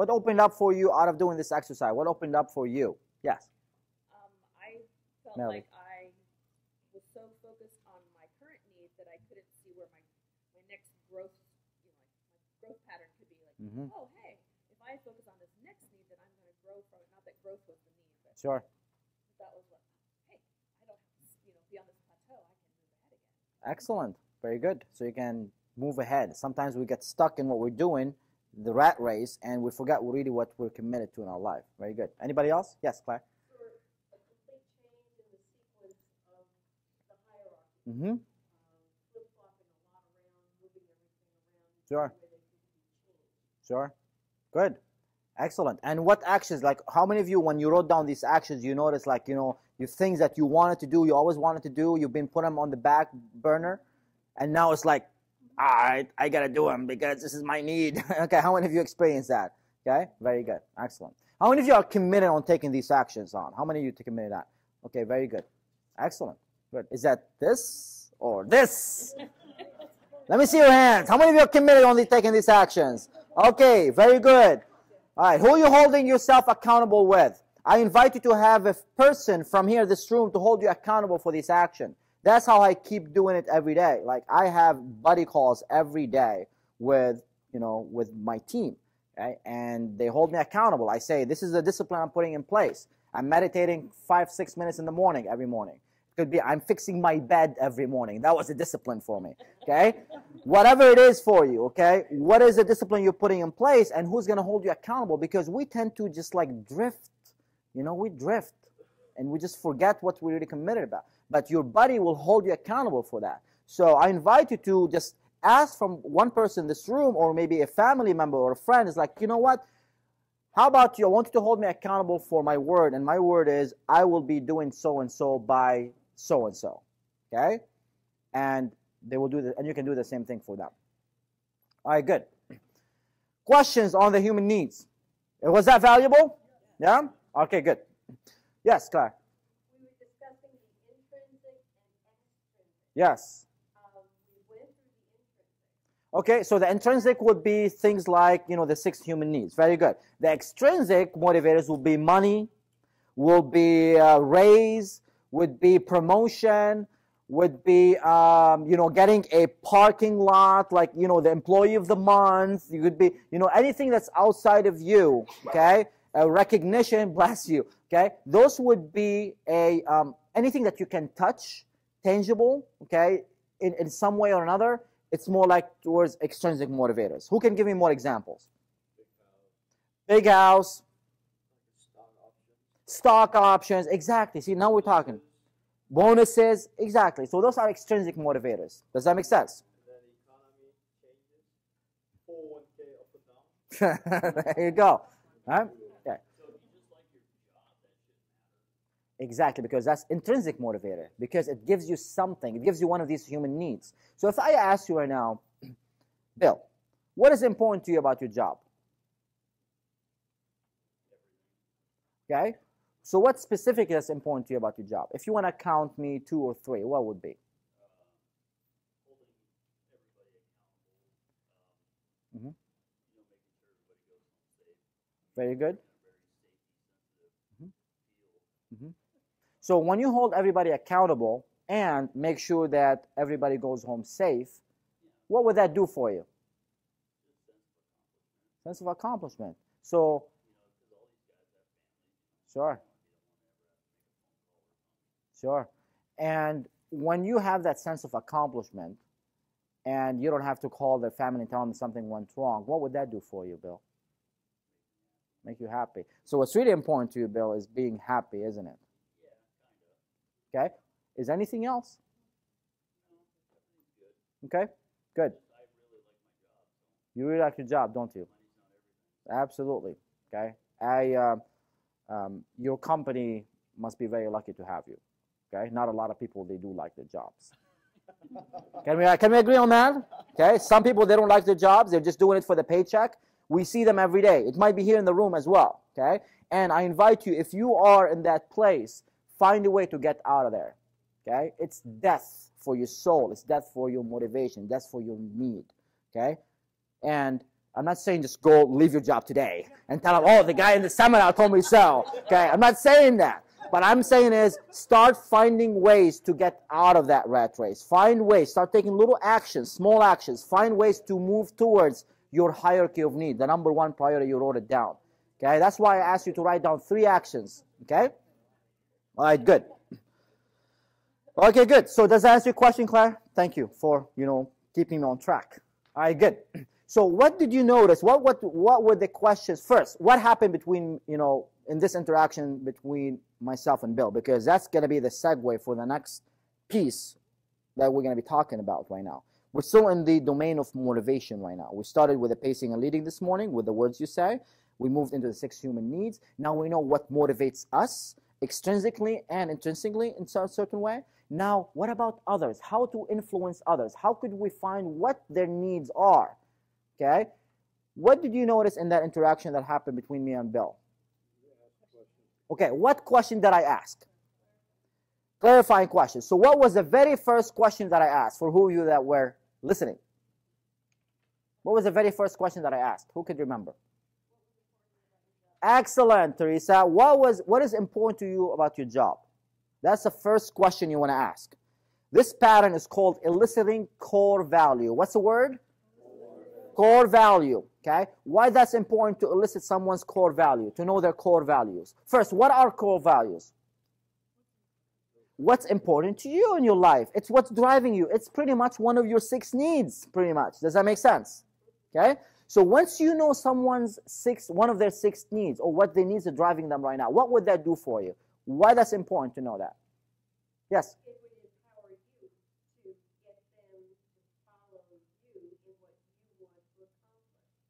What opened up for you out of doing this exercise? What opened up for you? Yes. I felt Melody. like I was so focused on my current need that I couldn't see where my next growth, my growth pattern could be. Like, oh, hey, if I focus on this next need, then I'm going to grow from it. Not that growth was the need, but Sure. that was what. Hey, I don't have to, be on this plateau. I can move ahead again. Excellent. Very good. So you can move ahead. Sometimes we get stuck in what we're doing, the rat race, and we forget really what we're committed to in our life. Very good. Anybody else? Yes, Claire. A complete change in the sequence of the hierarchy. Flip-flopping a lot around, moving everything around. Sure. The way they can be changed. Sure. Good. Excellent. And what actions, like how many of you, when you wrote down these actions, you noticed like, your things that you wanted to do, you always wanted to do, you've been putting them on the back burner, and now it's like, all right, I got to do them because this is my need. Okay, how many of you experienced that? Okay, very good. Excellent. How many of you are committed on taking these actions on? How many of you committed that? Okay, very good. Excellent. Good. Is that this or this? Let me see your hands. How many of you are committed on taking these actions? Okay, very good. All right, who are you holding yourself accountable with? I invite you to have a person from here, this room, to hold you accountable for this action. That's how I keep doing it every day. Like I have buddy calls every day with, with my team, okay? And they hold me accountable. I say, this is the discipline I'm putting in place. I'm meditating 5-6 minutes in the morning every morning. It could be I'm fixing my bed every morning. That was a discipline for me, okay? Whatever it is for you, okay? What is the discipline you're putting in place, and who's going to hold you accountable? Because we tend to just like drift. We drift, and we just forget what we're really committed about. But your buddy will hold you accountable for that. So I invite you to just ask from one person in this room, or maybe a family member or a friend, is like, you know what? How about you? I want you to hold me accountable for my word, and my word is I will be doing so-and-so by so-and-so, okay? And they will do that, and you can do the same thing for them. All right, good. Questions on the human needs. Was that valuable? Yeah? Okay, good. Yes, Claire. We were discussing the intrinsic and extrinsic. Yes. We went through the intrinsic. Okay, so the intrinsic would be things like, the 6 human needs. Very good. The extrinsic motivators will be money, will be raise, would be promotion, would be, getting a parking lot, like, the employee of the month. You could be, anything that's outside of you, okay? Recognition, bless you, okay? Those would be anything that you can touch, tangible, okay, in some way or another. It's more like towards extrinsic motivators. Who can give me more examples? Big house. Stock options, exactly. See, now we're talking. Bonuses, exactly. So those are extrinsic motivators. Does that make sense? There you go. Right? Yeah. Exactly, because that's intrinsic motivator. Because it gives you something. It gives you one of these human needs. So if I ask you right now, Bill, what is important to you about your job? Okay? So what specifically is important to you about your job? If you want to count me 2 or 3, what would be? Very good. So when you hold everybody accountable and make sure that everybody goes home safe, what would that do for you? Sense of accomplishment. So, sure. Sure. And when you have that sense of accomplishment and you don't have to call their family and tell them something went wrong, what would that do for you, Bill? Make you happy. So what's really important to you, Bill, is being happy, isn't it? Okay? Is there anything else? Okay? Good. You really like your job, don't you? Absolutely. Okay? Your company must be very lucky to have you. Okay? Not a lot of people, they do like their jobs. Can we agree on that? Okay? Some people, they don't like their jobs. They're just doing it for the paycheck. We see them every day. It might be here in the room as well. Okay? And I invite you, if you are in that place, find a way to get out of there. Okay? It's death for your soul. It's death for your motivation. Death for your need. Okay? And I'm not saying just go leave your job today and tell them, oh, the guy in the seminar told me so. Okay, I'm not saying that. But I'm saying is start finding ways to get out of that rat race. Find ways. Start taking little actions, small actions. Find ways to move towards your hierarchy of need. The number one priority, you wrote it down. Okay, that's why I asked you to write down 3 actions. Okay? All right, good. Okay, good. So does that answer your question, Claire? Thank you for, keeping me on track. All right, good. So what did you notice? What were the questions? First, what happened between, in this interaction between myself and Bill? Because that's going to be the segue for the next piece that we're going to be talking about right now. We're still in the domain of motivation right now. We started with the pacing and leading this morning with the words you say. We moved into the 6 human needs. Now we know what motivates us extrinsically and intrinsically in a certain way. Now, what about others? How to influence others? How could we find what their needs are? Okay? What did you notice in that interaction that happened between me and Bill? Okay, what question did I ask? Clarifying question. So what was the very first question that I asked for who of you that were listening? What was the very first question that I asked? Who could remember? Excellent, Teresa. What is important to you about your job? That's the first question you want to ask. This pattern is called eliciting core value. What's the word? Core value. Okay? Why that's important to elicit someone's core value, to know their core values. First, what are core values? What's important to you in your life? It's what's driving you. It's pretty much one of your 6 needs, pretty much. Does that make sense? Okay? So once you know one of their 6 needs, or what their needs are driving them right now, what would that do for you? Why that's important to know that? Yes? It would empower you to get them to follow you in what you want to accomplish.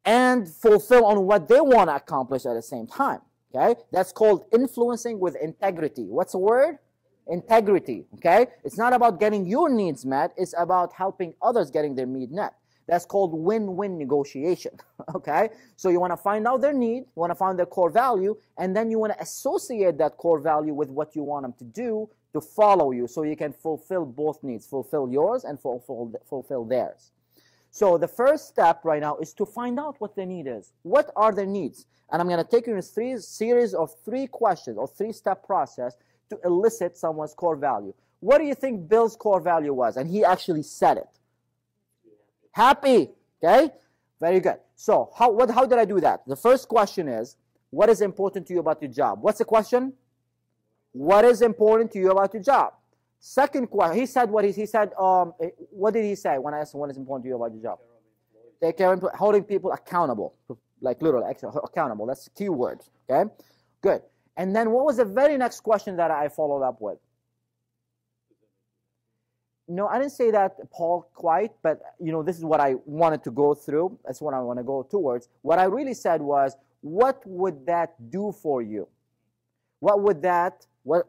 And fulfill on what they want to accomplish at the same time. Okay? That's called influencing with integrity. What's the word? Integrity. Okay? It's not about getting your needs met. It's about helping others getting their need met. That's called win-win negotiation. Okay? So you want to find out their need, you want to find their core value, and then you want to associate that core value with what you want them to do to follow you, so you can fulfill both needs, fulfill yours and fulfill theirs. So the first step right now is to find out what their need is. What are their needs? And I'm going to take you in a series of 3 questions or 3-step process to elicit someone's core value. What do you think Bill's core value was? And he actually said it. Happy. Okay? Very good. So how did I do that? The first question is, what is important to you about your job? What's the question? What is important to you about your job? Second question, he said what did he say when I asked him what is important to you about your job? Take care of holding people accountable. Like literally accountable. That's the key word. Okay? Good. And then what was the very next question that I followed up with? No, I didn't say that, Paul, quite, but, this is what I wanted to go through. That's what I want to go towards. What I really said was, what would that do for you? What would that with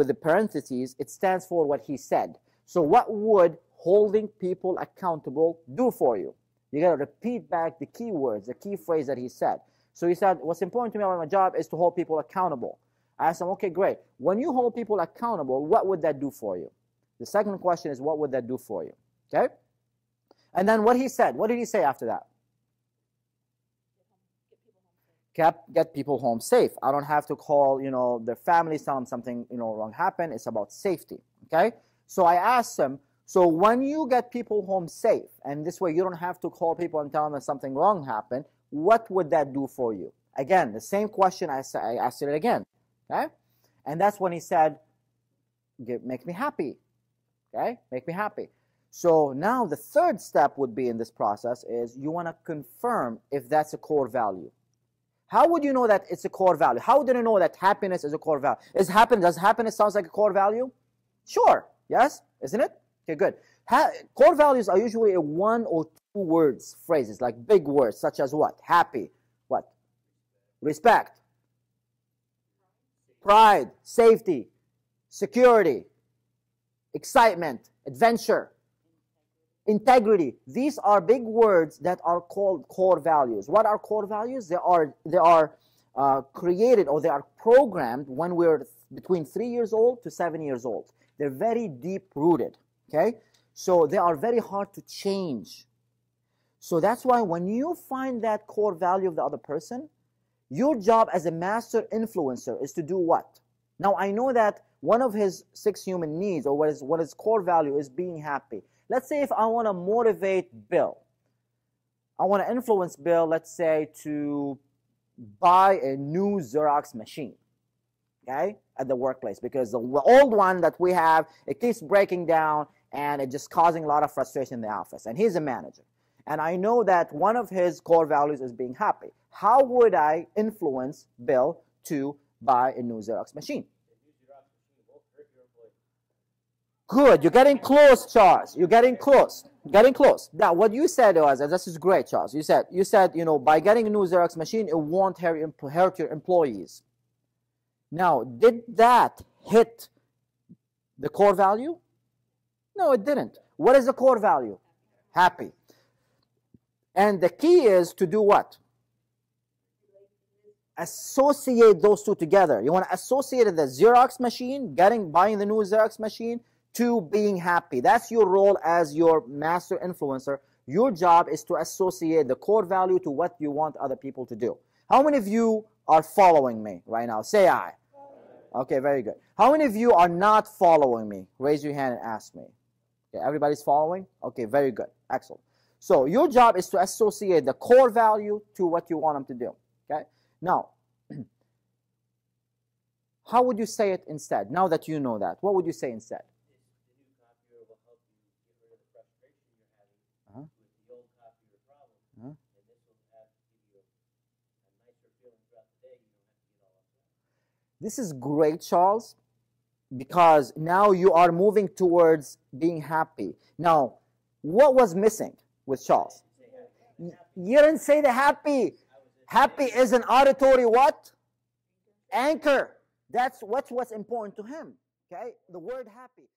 the parentheses, it stands for what he said. So what would holding people accountable do for you? You got to repeat back the key words, the key phrase that he said. So he said, what's important to me about my job is to hold people accountable. I asked him, okay, great. When you hold people accountable, what would that do for you? The second question is, what would that do for you? Okay? And then what he said, what did he say after that? Get people home safe. I don't have to call, their families, tell them something, wrong happened. It's about safety. Okay? So I asked him, so when you get people home safe, and this way you don't have to call people and tell them that something wrong happened, what would that do for you? Again, the same question, I asked it again. Okay? And that's when he said, make me happy. Okay? Make me happy. So now the third step would be in this process is you want to confirm if that's a core value. How would you know that it's a core value? How do you know that happiness is a core value? Does happiness sound like a core value? Sure. Yes? Isn't it? Okay, good. Core values are usually a 1 or 2 words, phrases, like big words, such as what? Happy. What? Respect. Pride. Safety. Security. Excitement, adventure, integrity. These are big words that are called core values. What are core values? They are created, or they are programmed when we're between 3 years old to 7 years old. They're very deep rooted. Okay, so they are very hard to change. So that's why when you find that core value of the other person, your job as a master influencer is to do what? Now, I know that one of his 6 human needs, or what his core value is being happy. Let's say if I want to motivate Bill, I want to influence Bill, let's say, to buy a new Xerox machine, okay, at the workplace, because the old one that we have, it keeps breaking down and it's just causing a lot of frustration in the office. And he's a manager. And I know that one of his core values is being happy. How would I influence Bill to buy a new Xerox machine? Good. You're getting close, Charles. You're getting close. Getting close. Now, what you said was, and this is great, Charles. You said, by getting a new Xerox machine, it won't hurt your employees. Now, did that hit the core value? No, it didn't. What is the core value? Happy. And the key is to do what? Associate those two together. You want to associate the Xerox machine, buying the new Xerox machine, to being happy. That's your role as your master influencer. Your job is to associate the core value to what you want other people to do. How many of you are following me right now? Say aye. Okay, very good. How many of you are not following me? Raise your hand and ask me. Okay, everybody's following? Okay, very good. Excellent. So your job is to associate the core value to what you want them to do. Okay? Now, how would you say it instead? Now that you know that, what would you say instead? This is great, Charles, because now you are moving towards being happy. Now, what was missing with Charles? You didn't say the happy. Happy is an auditory what? Anchor. That's what's important to him. Okay? The word happy.